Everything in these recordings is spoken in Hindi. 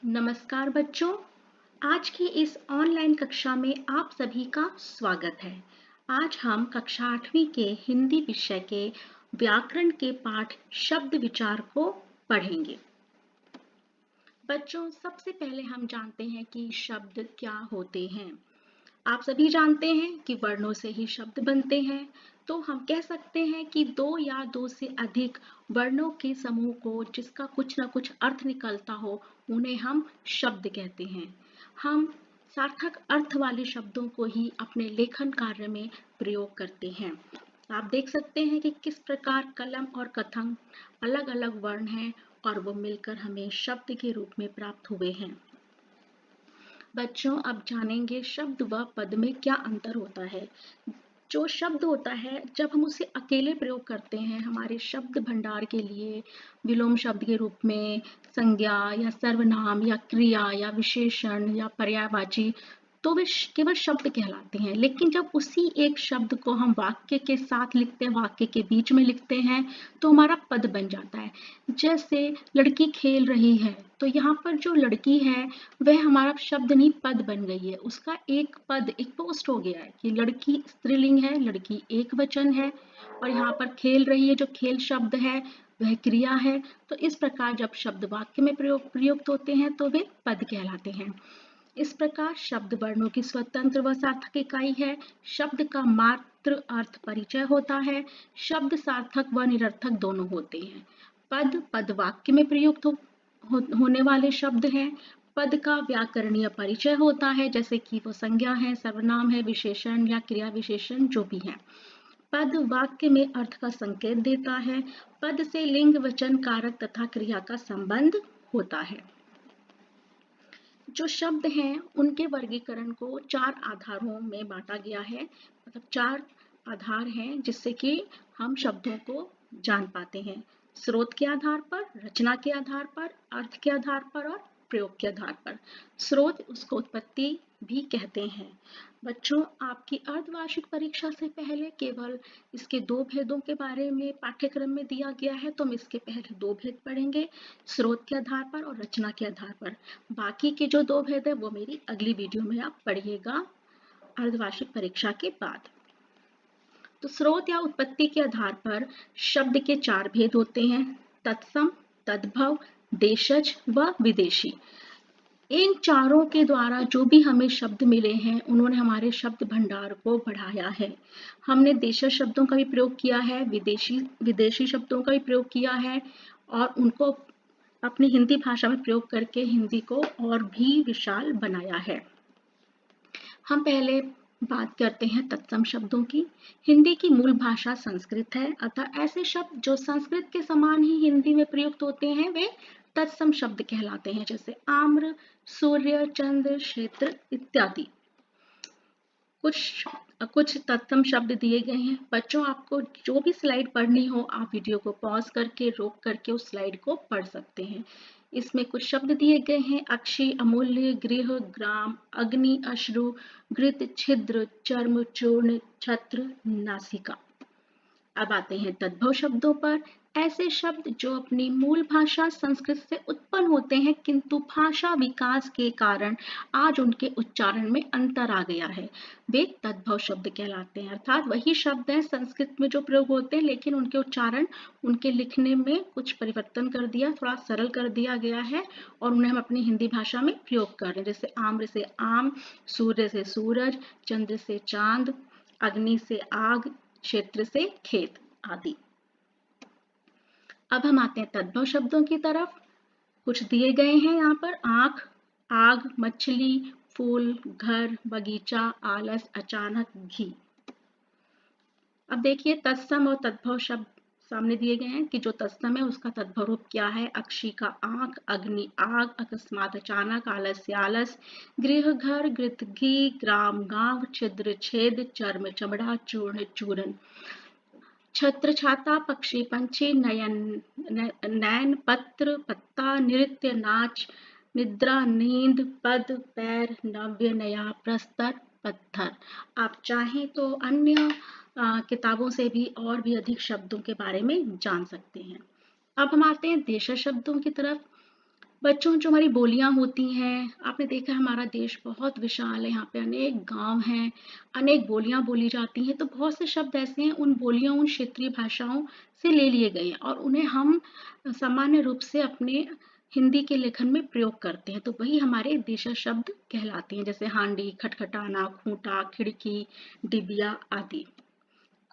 नमस्कार बच्चों। आज की इस ऑनलाइन कक्षा में आप सभी का स्वागत है। आज हम कक्षा 8वीं के हिंदी विषय के व्याकरण के पाठ शब्द विचार को पढ़ेंगे। बच्चों, सबसे पहले हम जानते हैं कि शब्द क्या होते हैं। आप सभी जानते हैं कि वर्णों से ही शब्द बनते हैं, तो हम कह सकते हैं कि दो या दो से अधिक वर्णों के समूह को जिसका कुछ ना कुछ अर्थ निकलता हो, उन्हें हम शब्द कहते हैं। हम सार्थक अर्थ वाले शब्दों को ही अपने लेखन कार्य में प्रयोग करते हैं। आप देख सकते हैं कि किस प्रकार कलम और कथन अलग अलग वर्ण हैं और वो मिलकर हमें शब्द के रूप में प्राप्त हुए हैं। बच्चों, अब जानेंगे शब्द व पद में क्या अंतर होता है। जो शब्द होता है, जब हम उसे अकेले प्रयोग करते हैं हमारे शब्द भंडार के लिए, विलोम शब्द के रूप में संज्ञा या सर्वनाम या क्रिया या विशेषण या पर्यायवाची, तो वे केवल शब्द कहलाते हैं। लेकिन जब उसी एक शब्द को हम वाक्य के साथ लिखते हैं, वाक्य के बीच में लिखते हैं, तो हमारा पद बन जाता है। जैसे लड़की खेल रही है, तो यहाँ पर जो लड़की है वह हमारा शब्द नहीं, पद बन गई है। उसका एक पद, एक पोस्ट हो गया है कि लड़की स्त्रीलिंग है, लड़की एक वचन है, और यहाँ पर खेल रही है, जो खेल शब्द है वह क्रिया है। तो इस प्रकार जब शब्द वाक्य में प्रयुक्त होते हैं तो वे पद कहलाते हैं। इस प्रकार शब्द वर्णों की स्वतंत्र व सार्थक इकाई है। शब्द का मात्र अर्थ परिचय होता है। शब्द सार्थक व निरर्थक दोनों होते हैं। पद वाक्य में प्रयुक्त होने वाले शब्द हैं। पद का व्याकरणीय परिचय होता है, जैसे कि वो संज्ञा है, सर्वनाम है, विशेषण या क्रिया विशेषण जो भी है। पद वाक्य में अर्थ का संकेत देता है। पद से लिंग, वचन, कारक तथा क्रिया का संबंध होता है। जो शब्द हैं उनके वर्गीकरण को 4 आधारों में बांटा गया है। मतलब 4 आधार हैं जिससे कि हम शब्दों को जान पाते हैं। स्रोत के आधार पर, रचना के आधार पर, अर्थ के आधार पर और प्रयोग के आधार पर। स्रोत, उसको उत्पत्ति भी कहते हैं। बच्चों, आपकी अर्धवार्षिक परीक्षा से पहले केवल इसके 2 भेदों के बारे में पाठ्यक्रम में दिया गया है, तो हम इसके पहले 2 भेद पढ़ेंगे, स्रोत के आधार पर और रचना के आधार पर। बाकी के जो 2 भेद है वो मेरी अगली वीडियो में आप पढ़िएगा अर्धवार्षिक परीक्षा के बाद। तो स्रोत या उत्पत्ति के आधार पर शब्द के 4 भेद होते हैं: तत्सम, तद्भव, देशज व विदेशी। इन चारों के द्वारा जो भी हमें शब्द मिले हैं उन्होंने हमारे शब्द भंडार को बढ़ाया है। हमने देशज शब्दों का भी प्रयोग किया है, विदेशी शब्दों का भी प्रयोग किया है, और उनको अपनी हिंदी भाषा में प्रयोग करके हिंदी को और भी विशाल बनाया है। हम पहले बात करते हैं तत्सम शब्दों की। हिंदी की मूल भाषा संस्कृत है, अतः ऐसे शब्द जो संस्कृत के समान ही हिंदी में प्रयुक्त होते हैं वे तत्सम शब्द कहलाते हैं, जैसे आम्र, सूर्य, चंद्र, क्षेत्र इत्यादि। कुछ तत्सम शब्द दिए गए हैं। बच्चों, आपको जो भी स्लाइड पढ़नी हो आप वीडियो को पॉज करके, रोक करके उस स्लाइड को पढ़ सकते हैं। इसमें कुछ शब्द दिए गए हैं: अक्षी, अमूल्य, गृह, ग्राम, अग्नि, अश्रु, घृत, छिद्र, चर्म, चूर्ण, छत्र, नासिका। अब आते हैं तद्भव शब्दों पर। ऐसे शब्द जो अपनी मूल भाषा संस्कृत से उत्पन्न होते हैं किंतु भाषा विकास के कारण आज उनके उच्चारण में अंतर आ गया है, वे तद्भव शब्द कहलाते हैं। अर्थात वही शब्द हैं संस्कृत में जो प्रयोग होते हैं, लेकिन उनके उच्चारण, उनके लिखने में कुछ परिवर्तन कर दिया, थोड़ा सरल कर दिया गया है और उन्हें हम अपनी हिंदी भाषा में प्रयोग कर रहे हैं। जैसे आम्र से आम, सूर्य से सूरज, चंद्र से चांद, अग्नि से आग, क्षेत्र से खेत आदि। अब हम आते हैं तद्भव शब्दों की तरफ। कुछ दिए गए हैं यहाँ पर: आंख, आग, मछली, फूल, घर, बगीचा, आलस, अचानक, घी। अब देखिए तत्सम और तद्भव शब्द सामने दिए गए हैं कि जो तत्सम है उसका तद्भव रूप क्या है: अक्षी का आंख, अग्नि आग, अकस्मात अचानक, आलस्य आलस, गृह घर, घृत घी, ग्राम गांव, छिद्र छेद, चर्म चमड़ा, चूर्ण चूरन। छत्र छाता, पक्षी पंछी, नयन पत्र पत्ता, नृत्य नाच, निद्रा नींद, पद पैर, नव्य नया, प्रस्तर पत्थर। आप चाहें तो अन्य किताबों से भी और भी अधिक शब्दों के बारे में जान सकते हैं। अब हम आते हैं देशज शब्दों की तरफ। बच्चों, जो हमारी बोलियां होती हैं, आपने देखा है हमारा देश बहुत विशाल है, यहाँ पे अनेक गांव हैं, अनेक बोलियां बोली जाती हैं, तो बहुत से शब्द ऐसे हैं उन बोलियों, उन क्षेत्रीय भाषाओं से ले लिए गए हैं और उन्हें हम सामान्य रूप से अपने हिंदी के लेखन में प्रयोग करते हैं, तो वही हमारे देशज शब्द कहलाते हैं, जैसे हांडी, खटखटाना, खूंटा, खिड़की, डिबिया आदि।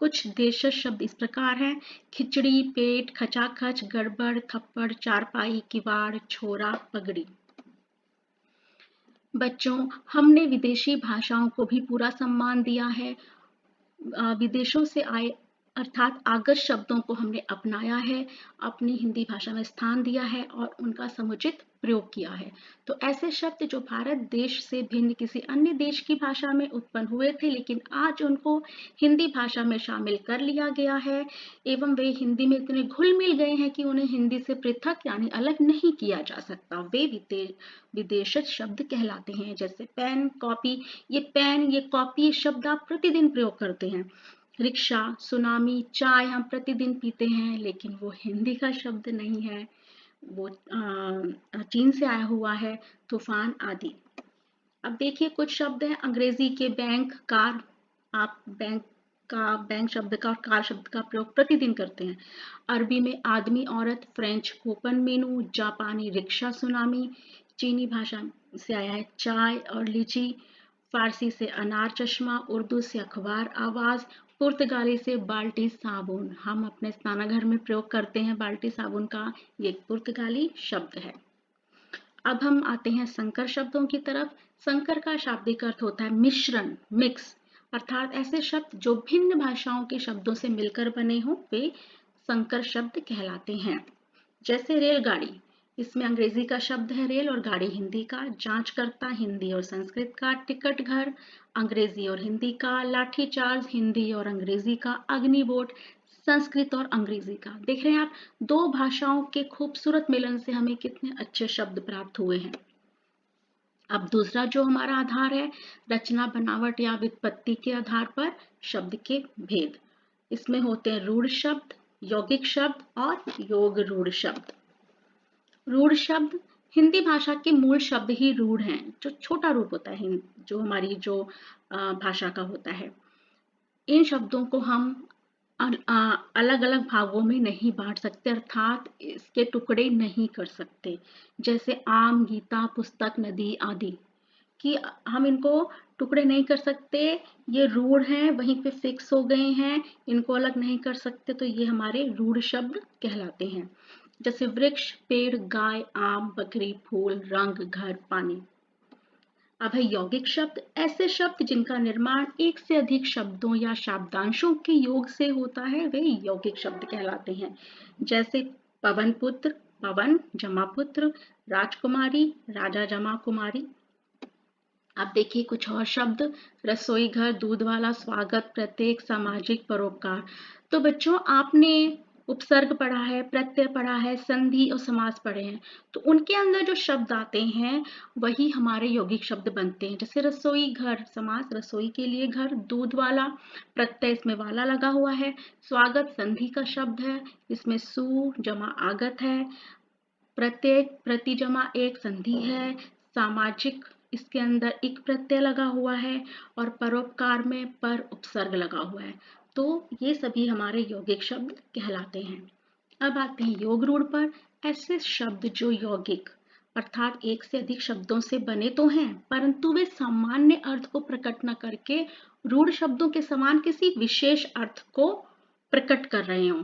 कुछ देशज शब्द इस प्रकार हैं: खिचड़ी, पेट, खचाखच, गड़बड़, थप्पड़, चारपाई, किवाड़, छोरा, पगड़ी। बच्चों, हमने विदेशी भाषाओं को भी पूरा सम्मान दिया है। विदेशों से आए अर्थात आगत शब्दों को हमने अपनाया है, अपनी हिंदी भाषा में स्थान दिया है और उनका समुचित प्रयोग किया है। तो ऐसे शब्द जो भारत देश से भिन्न किसी अन्य देश की भाषा में उत्पन्न हुए थे, लेकिन आज उनको हिंदी भाषा में शामिल कर लिया गया है एवं वे हिंदी में इतने घुल मिल गए हैं कि उन्हें हिंदी से पृथक यानी अलग नहीं किया जा सकता। वे विदेशज शब्द कहलाते हैं, जैसे पेन, कॉपी। ये पेन, ये कॉपी, ये शब्द आप प्रतिदिन प्रयोग करते हैं। रिक्शा, सुनामी, चाय हम प्रतिदिन पीते हैं, लेकिन वो हिंदी का शब्द नहीं है, वो चीन से आया हुआ है। तूफान आदि। अब देखिए कुछ शब्द हैं अंग्रेजी के: बैंक, कार। आप बैंक शब्द का और कार शब्द का प्रयोग प्रतिदिन करते हैं। अरबी में आदमी, औरत। फ्रेंच कूपन, मेनू। जापानी रिक्शा, सुनामी। चीनी भाषा से आया है चाय और लीची। फारसी से अनार, चश्मा। उर्दू से अखबार, आवाज। पुर्तगाली से बाल्टी, साबुन। हम अपने स्नानाघर में प्रयोग करते हैं बाल्टी साबुन का, ये पुर्तगाली शब्द है। अब हम आते हैं संकर शब्दों की तरफ। संकर का शाब्दिक अर्थ होता है मिश्रण, मिक्स, अर्थात ऐसे शब्द जो भिन्न भाषाओं के शब्दों से मिलकर बने हों, वे संकर शब्द कहलाते हैं। जैसे रेलगाड़ी, इसमें अंग्रेजी का शब्द है रेल और गाड़ी हिंदी का। जांचकर्ता, हिंदी और संस्कृत का। टिकट घर, अंग्रेजी और हिंदी का। लाठी चार्ज, हिंदी और अंग्रेजी का। अग्निबोट, संस्कृत और अंग्रेजी का। देख रहे हैं आप, दो भाषाओं के खूबसूरत मिलन से हमें कितने अच्छे शब्द प्राप्त हुए हैं। अब दूसरा जो हमारा आधार है, रचना, बनावट या व्युत्पत्ति के आधार पर शब्द के भेद। इसमें होते हैं रूढ़ शब्द, यौगिक शब्द और योग रूढ़ शब्द। रूढ़ शब्द, हिंदी भाषा के मूल शब्द ही रूढ़ हैं, जो छोटा रूप होता है जो हमारी जो भाषा का होता है। इन शब्दों को हम अलग अलग भागों में नहीं बांट सकते, अर्थात इसके टुकड़े नहीं कर सकते। जैसे आम, गीता, पुस्तक, नदी आदि, कि हम इनको टुकड़े नहीं कर सकते। ये रूढ़ हैं, वहीं पे फिक्स हो गए हैं, इनको अलग नहीं कर सकते, तो ये हमारे रूढ़ शब्द कहलाते हैं। जैसे वृक्ष, पेड़, गाय, आम, बकरी, फूल, रंग, घर, पानी। अब है यौगिक शब्द, ऐसे शब्द जिनका निर्माण एक से अधिक शब्दों या शब्दांशों के योग से होता है, वे यौगिक शब्द कहलाते हैं। जैसे पवन पुत्र, पवन जमा पुत्र। राजकुमारी, राजा जमा कुमारी। अब देखिए कुछ और शब्द: रसोई घर, दूध वाला, स्वागत, प्रत्येक, सामाजिक, परोपकार। तो बच्चों, आपने उपसर्ग पढ़ा है, प्रत्यय पढ़ा है, संधि और समास पढ़े हैं, तो उनके अंदर जो शब्द आते हैं वही हमारे यौगिक शब्द बनते हैं। जैसे रसोई घर, समास, रसोई के लिए घर। दूध वाला, प्रत्यय, इसमें वाला लगा हुआ है। स्वागत संधि का शब्द है, इसमें सु जमा आगत है। प्रत्येक, प्रति जमा एक, संधि है। सामाजिक, इसके अंदर एक प्रत्यय लगा हुआ है और परोपकार में पर उपसर्ग लगा हुआ है। तो ये सभी हमारे यौगिक शब्द कहलाते हैं। अब आते हैं योग रूढ़ पर। ऐसे शब्द जो यौगिक अर्थात एक से अधिक शब्दों से बने तो हैं, परंतु वे सामान्य अर्थ को प्रकट न करके रूढ़ शब्दों के समान किसी विशेष अर्थ को प्रकट कर रहे हों।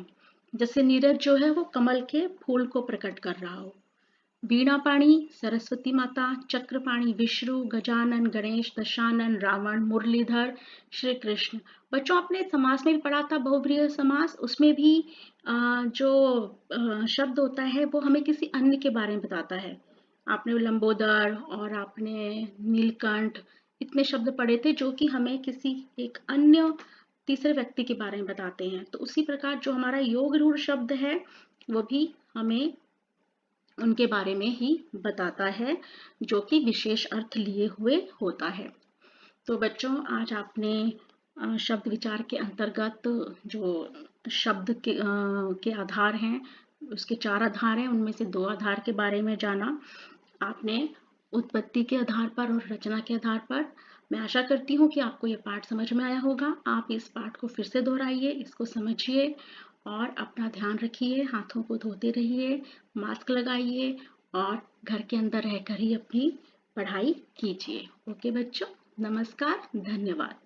जैसे नीरज जो है वो कमल के फूल को प्रकट कर रहा हो। वीणापाणी सरस्वती माता। चक्रपाणी विष्णु। गजानन गणेश। दशानन रावण। मुरलीधर श्री कृष्ण। बच्चों, आपने समास में भी पढ़ा था बहुव्रीहि समास, उसमें भी जो शब्द होता है वो हमें किसी अन्य के बारे में बताता है। आपने लंबोदर और आपने नीलकंठ, इतने शब्द पढ़े थे जो कि हमें किसी एक अन्य तीसरे व्यक्ति के बारे में बताते हैं। तो उसी प्रकार जो हमारा योग रूढ़ शब्द है वो भी हमें उनके बारे में ही बताता है, जो कि विशेष अर्थ लिए हुए होता है। तो बच्चों, आज आपने शब्द विचार के अंतर्गत जो शब्द के आधार हैं उसके 4 आधार हैं, उनमें से 2 आधार के बारे में जाना आपने उत्पत्ति के आधार पर और रचना के आधार पर। मैं आशा करती हूँ कि आपको ये पाठ समझ में आया होगा। आप इस पाठ को फिर से दोहराइए, इसको समझिए और अपना ध्यान रखिए, हाथों को धोते रहिए, मास्क लगाइए और घर के अंदर रहकर ही अपनी पढ़ाई कीजिए। ओके बच्चों, नमस्कार, धन्यवाद।